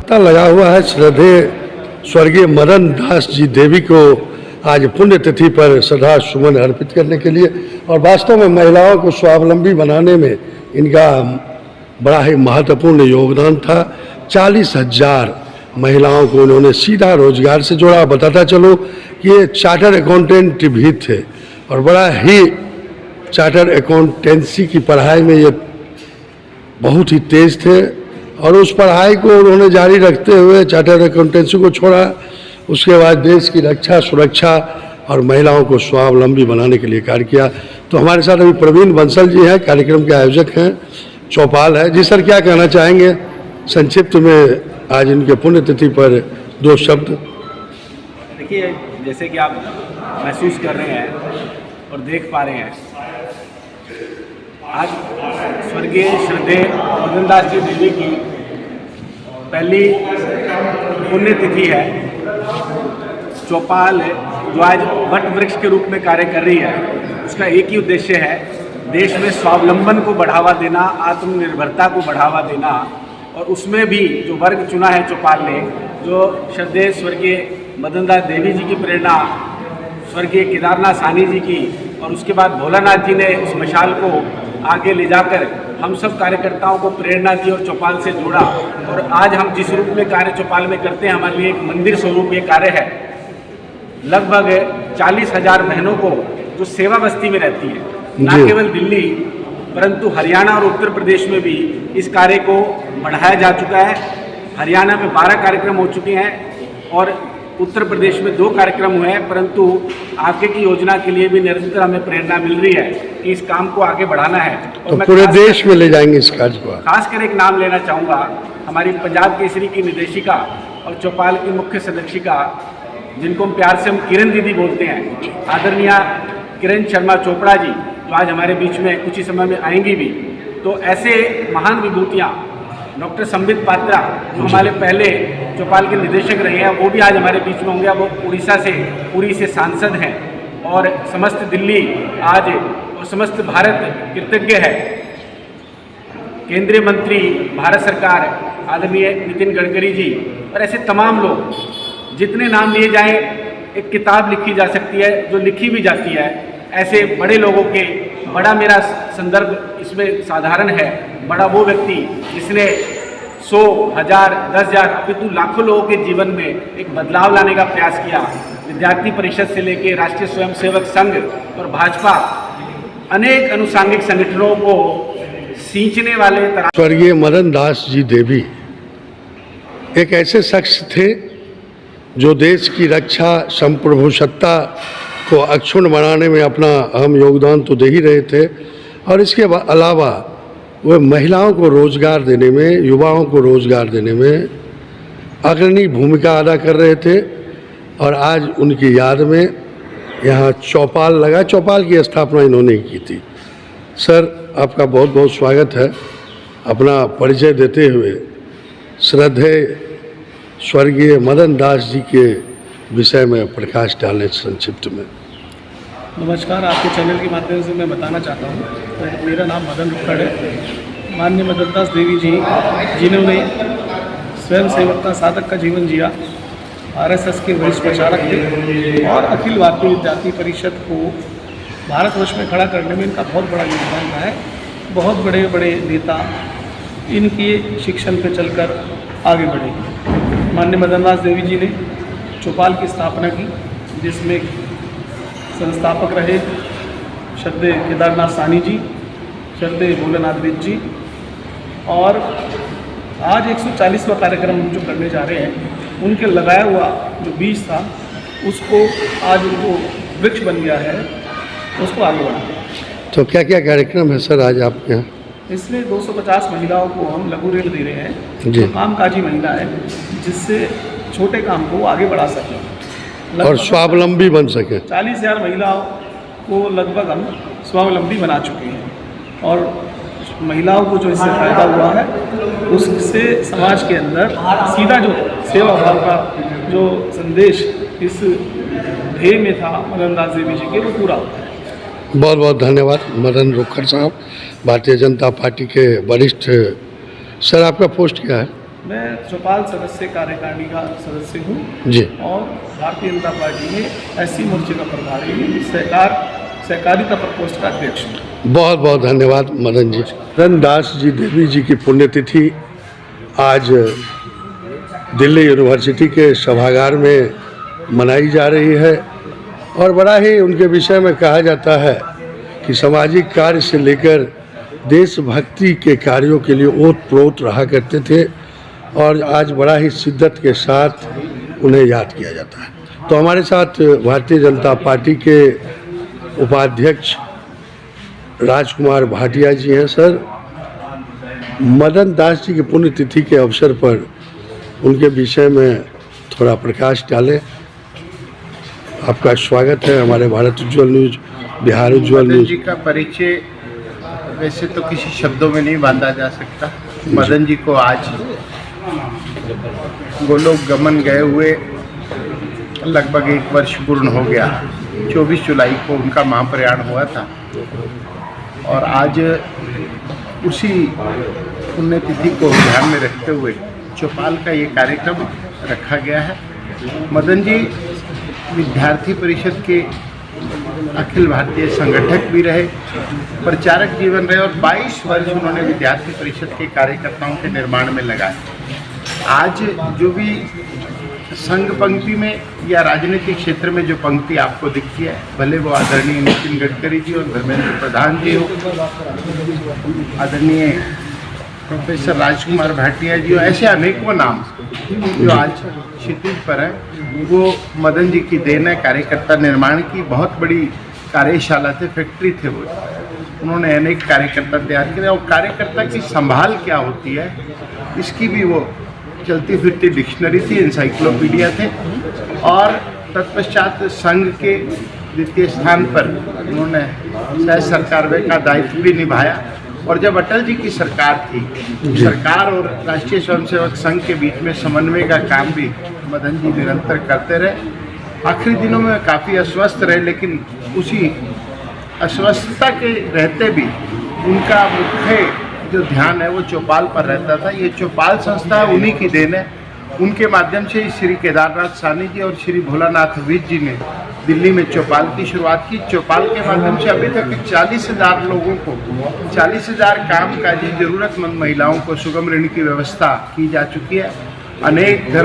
पत्ता लगा हुआ है श्रद्धेय स्वर्गीय मदन दास जी देवी को आज पुण्यतिथि पर श्रद्धा सुमन अर्पित करने के लिए। और वास्तव में महिलाओं को स्वावलंबी बनाने में इनका बड़ा ही महत्वपूर्ण योगदान था। 40,000 महिलाओं को उन्होंने सीधा रोजगार से जोड़ा। बताता चलो कि ये चार्टर्ड अकाउंटेंट भी थे और बड़ा ही चार्टर्ड अकाउंटेंसी की पढ़ाई में ये बहुत ही तेज थे और उस पढ़ाई को उन्होंने जारी रखते हुए चार्टर्ड अकाउंटेंसी को छोड़ा। उसके बाद देश की रक्षा सुरक्षा और महिलाओं को स्वावलंबी बनाने के लिए कार्य किया। तो हमारे साथ अभी प्रवीण बंसल जी हैं, कार्यक्रम के आयोजक हैं, चौपाल है। जी सर, क्या कहना चाहेंगे संक्षिप्त में आज इनके पुण्यतिथि पर 2 शब्द? देखिए, जैसे कि आप महसूस कर रहे हैं और देख पा रहे हैं, आज स्वर्गीय श्रद्धेय मदन दास जी देवी की पहली पुण्यतिथि है। चौपाल जो आज वट वृक्ष के रूप में कार्य कर रही है, उसका एक ही उद्देश्य है, देश में स्वावलंबन को बढ़ावा देना, आत्मनिर्भरता को बढ़ावा देना। और उसमें भी जो वर्ग चुना है चौपाल ने, जो श्रद्धेय स्वर्गीय मदन दास देवी जी की प्रेरणा, स्वर्गीय केदारनाथ साहनी जी की, और उसके बाद भोलानाथ जी ने उस मशाल को आगे ले जाकर हम सब कार्यकर्ताओं को प्रेरणा दी और चौपाल से जोड़ा। और आज हम जिस रूप में कार्य चौपाल में करते हैं, हमारे लिए एक मंदिर स्वरूप ये कार्य है। लगभग 40,000 बहनों को जो सेवा बस्ती में रहती है, न केवल दिल्ली परंतु हरियाणा और उत्तर प्रदेश में भी इस कार्य को बढ़ाया जा चुका है। हरियाणा में 12 कार्यक्रम हो चुके हैं और उत्तर प्रदेश में 2 कार्यक्रम हुए हैं, परंतु आगे की योजना के लिए भी निरंतर हमें प्रेरणा मिल रही है कि इस काम को आगे बढ़ाना है। तो पूरे देश में ले जाएंगे इस कार्य को। खासकर एक नाम लेना चाहूँगा, हमारी पंजाब केसरी की निदेशिका और चौपाल की मुख्य सदस्यिका, जिनको हम प्यार से हम किरण दीदी बोलते हैं, आदरणीय किरण शर्मा चोपड़ा जी, जो आज हमारे बीच में कुछ ही समय में आएंगी भी। तो ऐसे महान विभूतियाँ, डॉक्टर संबित पात्रा जो हमारे पहले चौपाल के निदेशक रहे हैं, वो भी आज हमारे बीच में होंगे। वो पुरी से सांसद हैं और समस्त दिल्ली आज और समस्त भारत कृतज्ञ है। केंद्रीय मंत्री भारत सरकार आदरणीय नितिन गडकरी जी और ऐसे तमाम लोग, जितने नाम लिए जाएं एक किताब लिखी जा सकती है, जो लिखी भी जाती है। ऐसे बड़े लोगों के, बड़ा मेरा संदर्भ इसमें साधारण है, बड़ा वो व्यक्ति जिसने 100, 1000, 10,000 अपितु लाखों लोगों के जीवन में एक बदलाव लाने का प्रयास किया। विद्यार्थी परिषद से लेकर राष्ट्रीय स्वयंसेवक संघ और भाजपा, अनेक अनुसांगिक संगठनों को सींचने वाले तरह। स्वर्गीय मदन दास जी देवी एक ऐसे शख्स थे जो देश की रक्षा संप्रभुसत्ता को अक्षुण्ण बनाने में अपना अहम योगदान तो दे ही रहे थे, और इसके अलावा वह महिलाओं को रोज़गार देने में, युवाओं को रोज़गार देने में अग्रणी भूमिका अदा कर रहे थे। और आज उनकी याद में यहाँ चौपाल लगा। चौपाल की स्थापना इन्होंने की थी। सर, आपका बहुत बहुत स्वागत है। अपना परिचय देते हुए श्रद्धेय स्वर्गीय मदन दास जी के विषय में प्रकाश डालें संक्षिप्त में। नमस्कार, आपके चैनल के माध्यम से मैं बताना चाहता हूँ, मेरा नाम मदन रुखड़ है। माननीय मदन दास देवी जी, जिन्होंने स्वयं सेवकता साधक का जीवन जिया, आरएसएस के वरिष्ठ प्रचारक थे और अखिल भारतीय विद्यार्थी परिषद को भारतवर्ष में खड़ा करने में इनका बहुत बड़ा योगदान रहा है। बहुत बड़े बड़े नेता इनके शिक्षण पे चलकर आगे बढ़े। माननीय मदन दास देवी जी ने चौपाल की स्थापना की, जिसमें संस्थापक रहे श्रद्धेय केदारनाथ साहनी जी, श्रद्धेय भोलानाथ जी। और आज 140वां कार्यक्रम जो करने जा रहे हैं, उनके लगाया हुआ जो बीज था, उसको आज उनको वृक्ष बन गया है, उसको आगे बढ़ाना। तो क्या क्या कार्यक्रम है सर आज आपके यहाँ? इसमें 250 महिलाओं को हम लघु ऋण दे रहे हैं, जी। जो कामकाजी महिला है, जिससे छोटे काम को आगे बढ़ा सकें और स्वावलंबी बन सके। 40,000 महिलाओं को लगभग हम स्वावलंबी बना चुके हैं। और महिलाओं को जो इससे फ़ायदा हुआ है, उससे समाज के अंदर सीधा जो सेवा भाव का जो संदेश इस ध्येय में था मदन दास देवी जी के, वो पूरा होता है। बहुत बहुत धन्यवाद मदन रुखड़ साहब, भारतीय जनता पार्टी के वरिष्ठ। सर, आपका पोस्ट क्या है? मैं चौपाल सदस्य कार्यकारिणी का सदस्य हूँ जी। और भारतीय जनता पार्टी में एससी मोर्चे का प्रभारी, सहकारिता प्रकोष्ठ का अध्यक्ष हूँ। बहुत बहुत धन्यवाद मदन जी। मदन दास जी देवी जी की पुण्यतिथि आज दिल्ली यूनिवर्सिटी के सभागार में मनाई जा रही है और बड़ा ही उनके विषय में कहा जाता है कि सामाजिक कार्य से लेकर देशभक्ति के कार्यों के लिए ओत-प्रोत रहा करते थे और आज बड़ा ही शिद्दत के साथ उन्हें याद किया जाता है। तो हमारे साथ भारतीय जनता पार्टी के उपाध्यक्ष राजकुमार भाटिया जी हैं। सर, मदन दास जी की पुण्यतिथि के अवसर पर उनके विषय में थोड़ा प्रकाश डालें। आपका स्वागत है हमारे भारत उज्ज्वल न्यूज, बिहार उज्ज्वल मदन न्यूज। जी का परिचय वैसे तो किसी शब्दों में नहीं बांधा जा सकता। मदन जी को आज गोलोक गमन गए हुए लगभग 1 वर्ष पूर्ण हो गया। 24 जुलाई को उनका महाप्रयाण हुआ था और आज उसी पुण्यतिथि को ध्यान में रखते हुए चौपाल का ये कार्यक्रम रखा गया है। मदन जी विद्यार्थी परिषद के अखिल भारतीय संगठक भी रहे, प्रचारक जीवन रहे और 22 वर्ष उन्होंने विद्यार्थी परिषद के कार्यकर्ताओं के निर्माण में लगाए। आज जो भी संघ पंक्ति में या राजनीतिक क्षेत्र में जो पंक्ति आपको दिखती है, भले वो आदरणीय नितिन गडकरी जी और धर्मेंद्र प्रधान जी हो, आदरणीय प्रोफेसर राजकुमार भाटिया जी हो, ऐसे अनेकों नाम जो आज क्षितिज पर है, वो मदन जी की देन है। कार्यकर्ता निर्माण की बहुत बड़ी कार्यशाला थे, फैक्ट्री थे वो। उन्होंने अनेक कार्यकर्ता तैयार किए और कार्यकर्ता की संभाल क्या होती है इसकी भी वो चलती फिरती डिक्शनरी थी, इंसाइक्लोपीडिया थे। और तत्पश्चात संघ के द्वितीय स्थान पर उन्होंने सह सरकार का दायित्व भी निभाया। और जब अटल जी की सरकार थी, सरकार और राष्ट्रीय स्वयंसेवक संघ के बीच में समन्वय का काम भी मदन जी निरंतर करते रहे। आखिरी दिनों में काफ़ी अस्वस्थ रहे, लेकिन उसी अस्वस्थता के रहते भी उनका मुख्य जो ध्यान है वो चौपाल पर रहता था। ये चौपाल संस्था उन्हीं की देन है। उनके माध्यम से श्री केदारनाथ साहनी जी और श्री भोलानाथ विज जी ने दिल्ली में चौपाल की शुरुआत की। चौपाल के माध्यम से अभी तक 40,000 लोगों को 40,000 कामकाजी ज़रूरतमंद महिलाओं को सुगम ऋण की व्यवस्था की जा चुकी है। अनेक धर्म